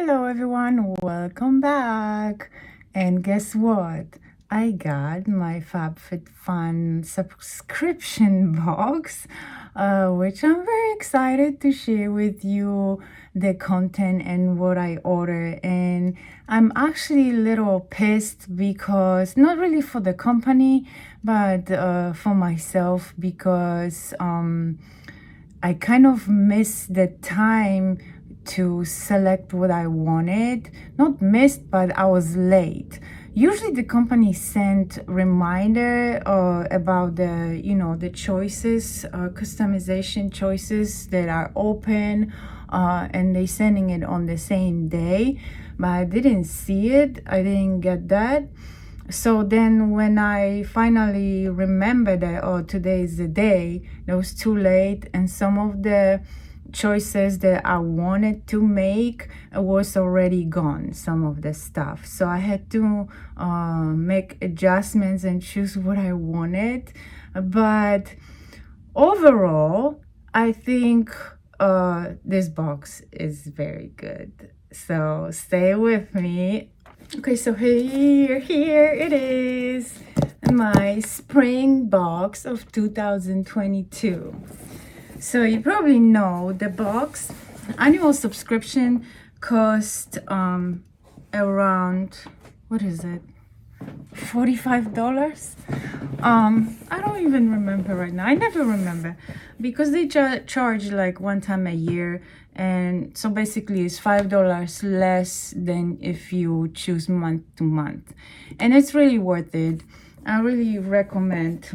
Hello everyone, welcome back. And guess what? I got my FabFitFun subscription box, which I'm very excited to share with you the content and what I order. And I'm actually a little pissed because, not really for the company, but for myself, because I kind of missed the time to select what I wanted. Not missed, but I was late. Usually the company sent reminder about the choices, customization choices that are open, and they sending it on the same day, but I didn't see it. I didn't get that. So then when I finally remembered that, oh, today is the day, it was too late, and some of the choices that I wanted to make was already gone, some of the stuff. So I had to make adjustments and choose what I wanted. But overall, I think this box is very good. So stay with me. Okay, so here it is, my spring box of 2022. So you probably know the box annual subscription cost around, what is it, $45. I don't even remember right now. I never remember, because they charge like one time a year, and so basically it's $5 less than if you choose month to month, and it's really worth it. I really recommend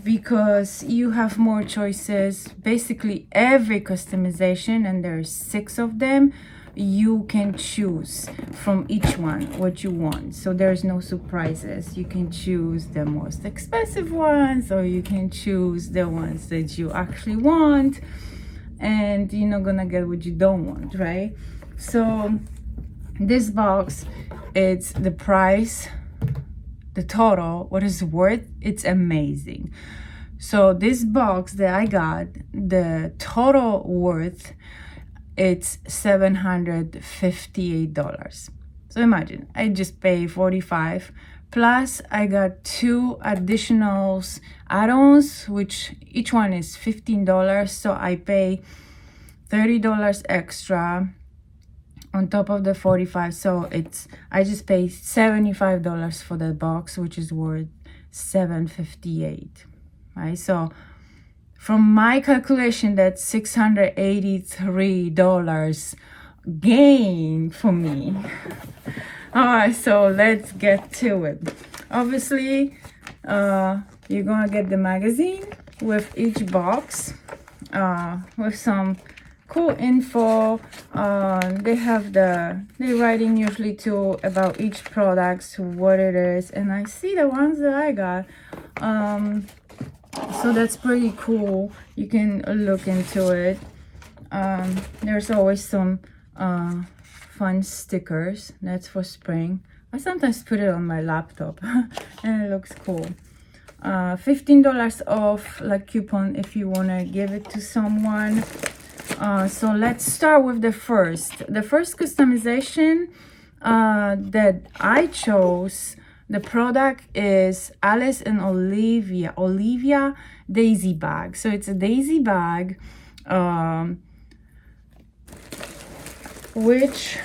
because you have more choices. Basically every customization, and there's 6 of them, you can choose from each one what you want. So there's no surprises. You can choose the most expensive ones, or you can choose the ones that you actually want, and you're not gonna get what you don't want, right? So this box, it's the price, the total, what it's worth, it's amazing. So this box that I got, the total worth, it's $758. So imagine, I just pay $45, plus I got 2 additional add-ons, which each one is $15. So I pay $30 extra on top of the 45. So I just pay $75 for the box, which is worth $758, right? So from my calculation, that's $683 gain for me. All right, so let's get to it. Obviously, you're gonna get the magazine with each box, with some cool info. They're writing usually too about each product, what it is, and I see the ones that I got. So that's pretty cool. You can look into it. There's always some fun stickers. That's for spring. I sometimes put it on my laptop and it looks cool. $15 off, like coupon, if you want to give it to someone. So let's start with the first customization that I chose. The product is Alice and Olivia Daisy Bag. So it's a Daisy bag, which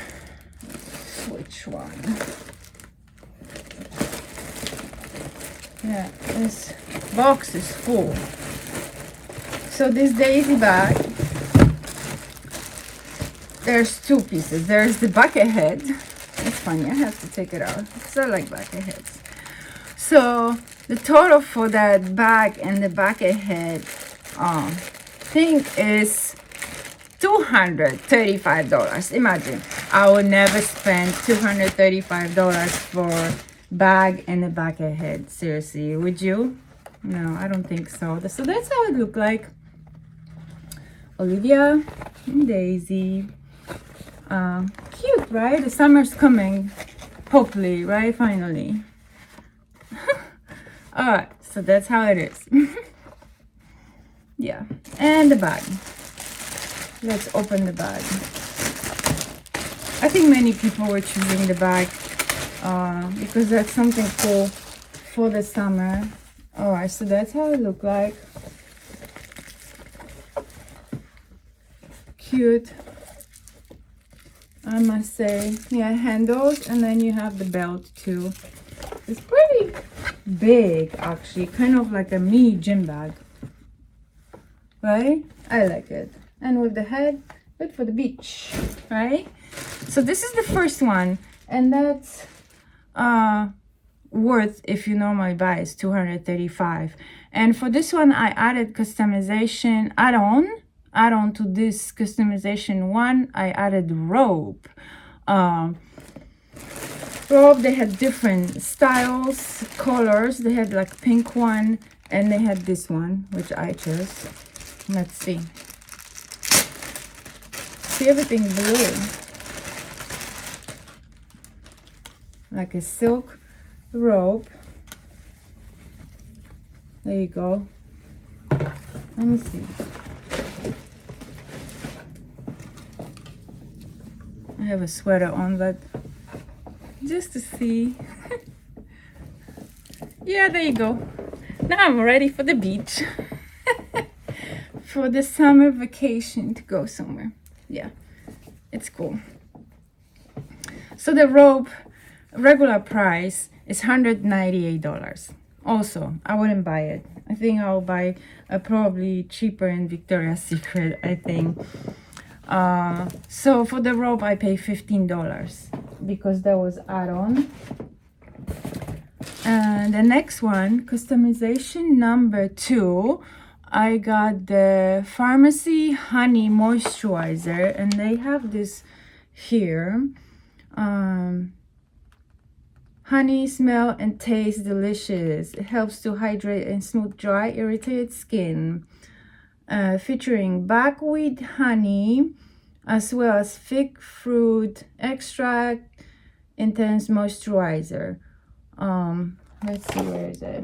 one? Yeah, this box is full. So this Daisy bag, there's 2 pieces. There's the bucket head. It's funny, I have to take it out because I like bucket heads. So the total for that bag and the bucket head thing is $235. Imagine, I would never spend $235 for bag and a bucket head. Seriously, would you? No, I don't think so. So that's how it looked like. Olivia and Daisy. Cute, right? The summer's coming, hopefully, right? Finally. All right, so that's how it is. Yeah, and the bag. Let's open the bag. I think many people were choosing the bag because that's something cool for the summer. Alright, so that's how it looked like. Cute, I must say. Yeah, handles, and then you have the belt too. It's pretty big, actually, kind of like a mini gym bag, right? I like it. And with the head, good for the beach, right? So this is the first one, and that's worth, if you normally buy, is $235. And for this one, I added customization add-on to this customization one. I added Robe. Robe, they had different styles, colors. They had like pink one, and they had this one, which I chose. Let's see. See, everything blue. Like a silk robe. There you go. Let me see. I have a sweater on, but just to see. Yeah, there you go. Now I'm ready for the beach. For the summer vacation to go somewhere. Yeah, it's cool. So the robe regular price is $198. Also, I wouldn't buy it. I think I'll buy probably cheaper in Victoria's Secret, I think. So for the robe, I pay $15 because that was add-on. And the next one, customization number 2, I got the Farmacy Honey Moisturizer, and they have this here. Honey smell and taste delicious. It helps to hydrate and smooth dry, irritated skin. Featuring buckwheat honey, as well as fig fruit extract, intense moisturizer. Let's see, where is it?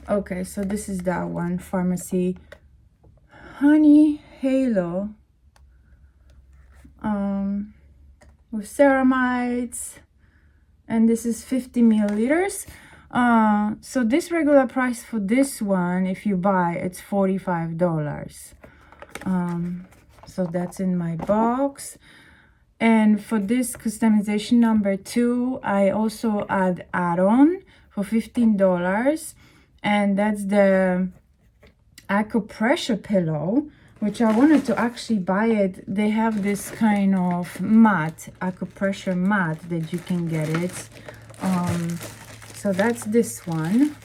Okay, so this is that one, Farmacy Honey Halo. With ceramides, and this is 50 milliliters. So this regular price for this one, if you buy, it's $45. So that's in my box. And for this customization number 2, I also add-on for $15, and that's the Acupressure Pillow, which I wanted to actually buy it. They have this kind of mat, acupressure mat, that you can get it. So that's this one,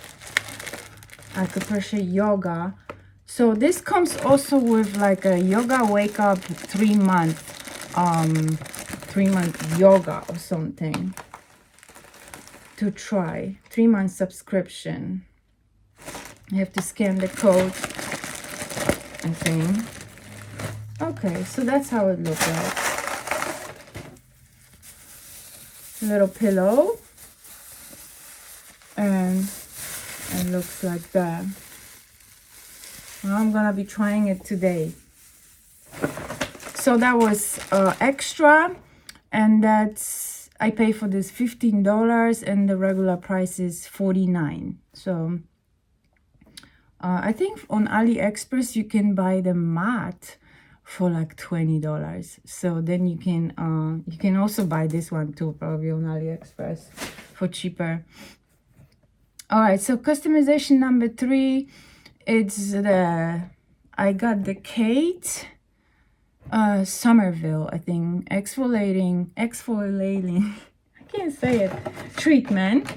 Acupressure Yoga. So this comes also with like a yoga wake up 3-month yoga or something to try. 3-month subscription. You have to scan the code, I think. Okay, so that's how it looks like. Little pillow, and it looks like that. Well, I'm gonna be trying it today. So that was extra, and that's, I pay for this $15, and the regular price is $49. So I think on AliExpress you can buy the mat for like $20. So then you can also buy this one too, probably on AliExpress for cheaper. All right, so customization number 3, it's I got the Kate Summerville, I think, exfoliating I can't say it, treatment.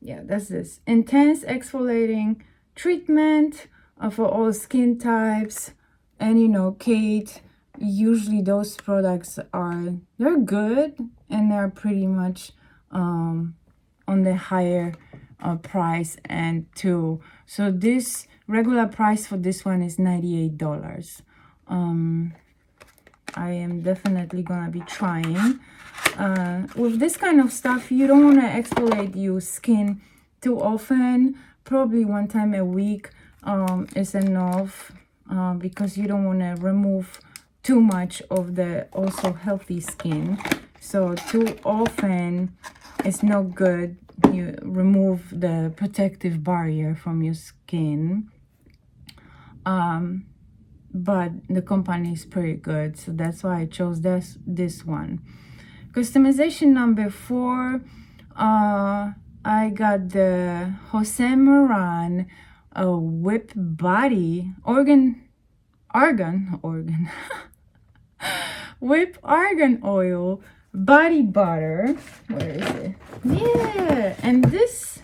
Yeah, that's this intense exfoliating treatment for all skin types. And you know, Kate, usually those products they're good, and they're pretty much on the higher price end too. So this regular price for this one is $98. I am definitely gonna be trying. With this kind of stuff, you don't want to exfoliate your skin too often. Probably 1 time a week is enough, because you don't want to remove too much of the also healthy skin. So too often it's not good. You remove the protective barrier from your skin. But the company is pretty good, so that's why I chose this one. Customization number 4, I got the Jose Maran Whip Body Argan Whip Argan Oil Body Butter. Where is it? Yeah, and this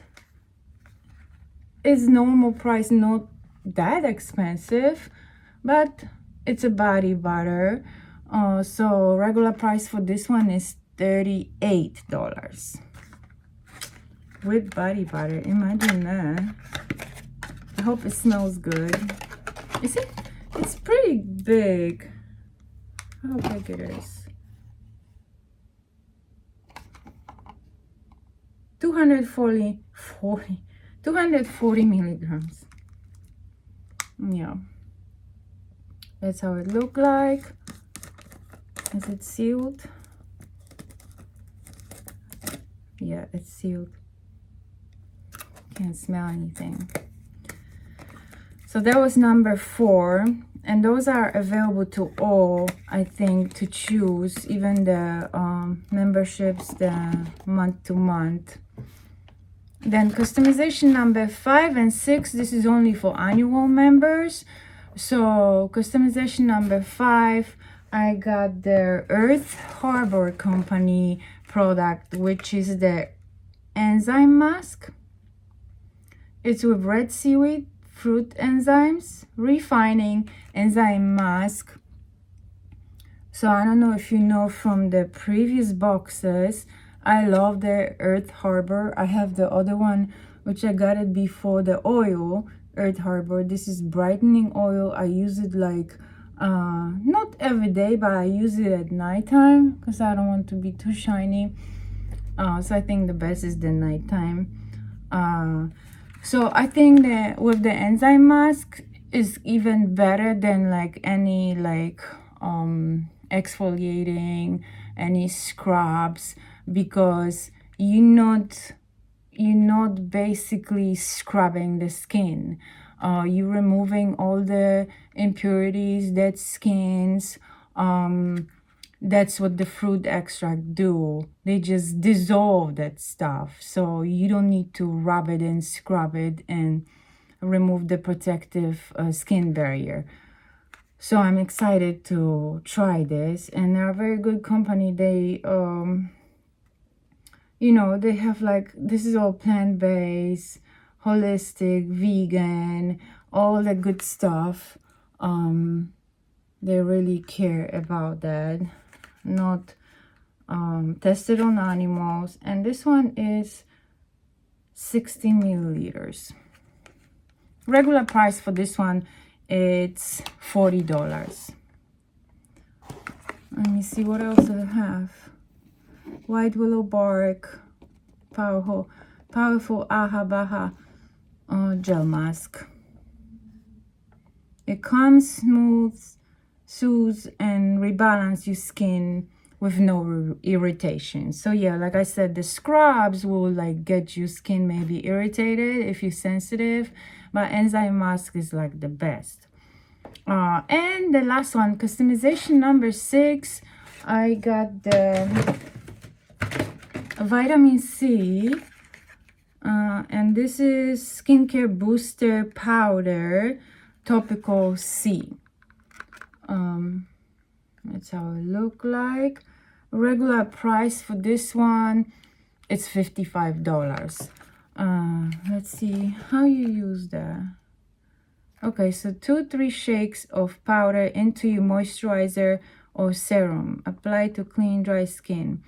is normal price, not that expensive, but it's a body butter. So regular price for this one is $38. With body butter, imagine that. I hope it smells good. Is it? It's pretty big. How big it is? 240 milligrams. Yeah, that's how it look like. Is it sealed? Yeah, it's sealed. Can't smell anything. So that was number 4, and those are available to all, I think, to choose, even the memberships, the month to month. Then customization number 5 and 6, this is only for annual members. So customization number 5, I got the Earth Harbor Company product, which is the Enzyme Mask. It's with red seaweed, fruit enzymes, refining enzyme mask. So I don't know if you know from the previous boxes, I love the Earth Harbor. I have the other one, which I got it before, the oil, Earth Harbor. This is brightening oil. I use it like, not every day, but I use it at nighttime because I don't want to be too shiny. So I think the best is the nighttime. So I think that with the enzyme mask is even better than like any like exfoliating, any scrubs, because you're not basically scrubbing the skin. You're removing all the impurities, dead skins. That's what the fruit extract do. They just dissolve that stuff. So you don't need to rub it and scrub it and remove the protective skin barrier. So I'm excited to try this, and they're a very good company. They you know, they have like, this is all plant-based, holistic, vegan, all the good stuff. They really care about that. Not tested on animals. And this one is 60 milliliters. Regular price for this one, it's $40. Let me see what else I have. White willow bark, powerful Aha Baha gel mask. It calms, smooths, soothes, and rebalance your skin with no irritation. So yeah, like I said, the scrubs will like get your skin maybe irritated if you're sensitive, but enzyme mask is like the best. And the last one, customization number 6, I got the vitamin C, and this is skincare booster powder topical C. That's how it look like. Regular price for this one, it's $55. Let's see how you use that. Okay, so 2-3 shakes of powder into your moisturizer or serum. Apply to clean dry skin.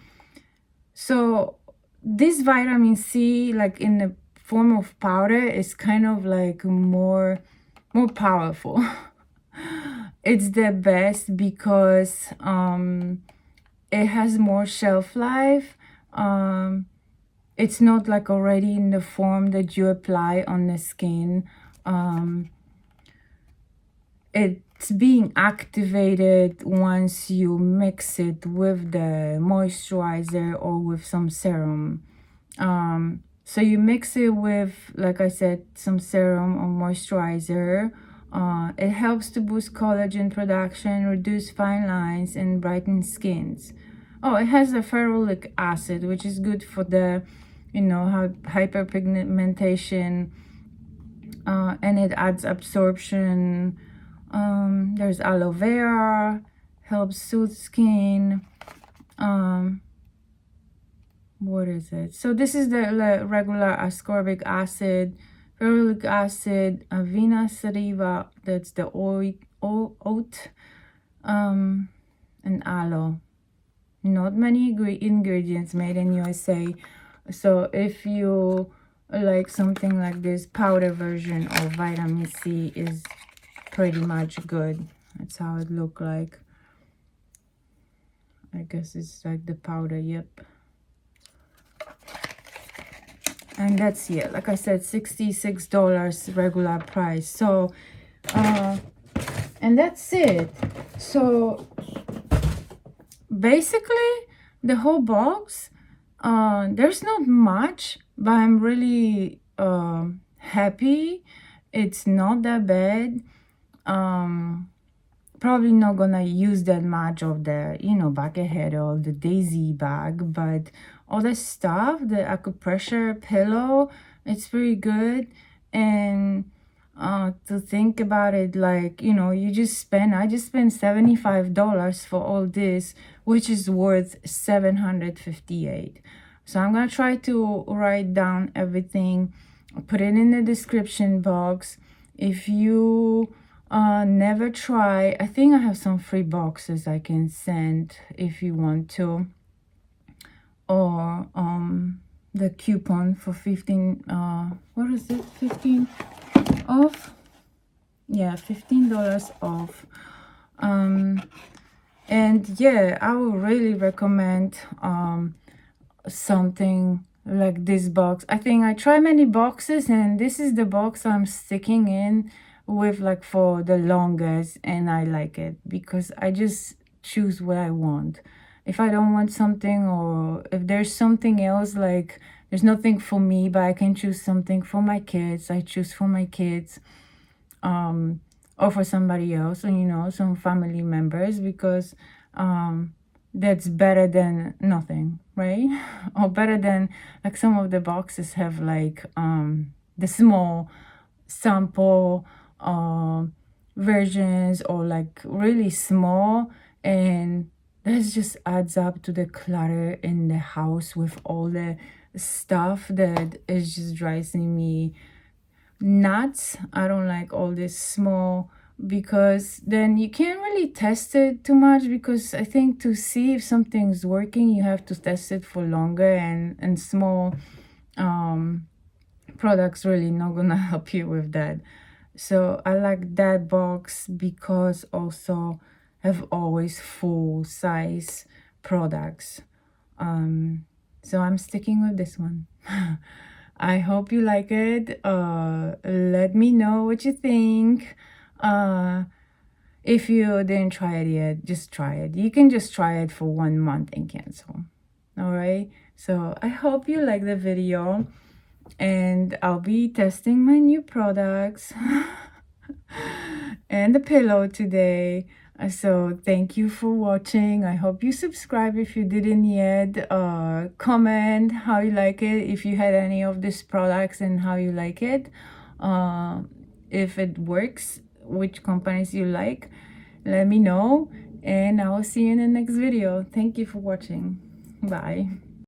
So this vitamin C, like in the form of powder, is kind of like more powerful. It's the best because it has more shelf life. It's not like already in the form that you apply on the skin. It it's being activated once you mix it with the moisturizer or with some serum. So you mix it with, like I said, some serum or moisturizer. It helps to boost collagen production, reduce fine lines, and brighten skins. Oh, it has a ferulic acid, which is good for the, you know, hyperpigmentation, and it adds absorption. There's aloe vera, helps soothe skin. What is it? So this is the regular ascorbic acid, ferulic acid, avena sativa, that's the oat, and aloe. Not many ingredients, made in USA. So if you like something like this, powder version of vitamin C is pretty much good. That's how it look like. I guess it's like the powder, yep. And that's, yeah, like I said, $66 regular price. So and that's it. So basically the whole box, there's not much, but I'm really happy. It's not that bad. Probably not gonna use that much of the, you know, buckethead or the Daisy bag, but all the stuff, the Acupressure Pillow, it's pretty good. And to think about it, like, you know, I just spent $75 for all this, which is worth $758. So I'm gonna try to write down everything, put it in the description box. If you never try, I think I have some free boxes I can send if you want to, or the coupon for 15 what is it, 15 off, yeah, $15 off. And yeah, I would really recommend something like this box. I think I try many boxes, and this is the box I'm sticking in with, like, for the longest, and I like it because I just choose what I want. If I don't want something, or if there's something else, like there's nothing for me but I can choose something for my kids, I choose for my kids, or for somebody else, or, you know, some family members, because that's better than nothing, right? Or better than, like, some of the boxes have, like, the small sample versions, or like really small, and that just adds up to the clutter in the house with all the stuff that is just driving me nuts. I don't like all this small, because then you can't really test it too much, because I think to see if something's working you have to test it for longer, and small products really not gonna help you with that. So I like that box because also have always full size products. So I'm sticking with this one. I hope you like it. Let me know what you think. If you didn't try it yet, just try it. You can just try it for 1 month and cancel. All right. So I hope you like the video, and I'll be testing my new products and the pillow today. So thank you for watching. I hope you subscribe if you didn't yet. Comment how you like it, if you had any of these products and how you like it, if it works, which companies you like. Let me know, and I will see you in the next video. Thank you for watching. Bye.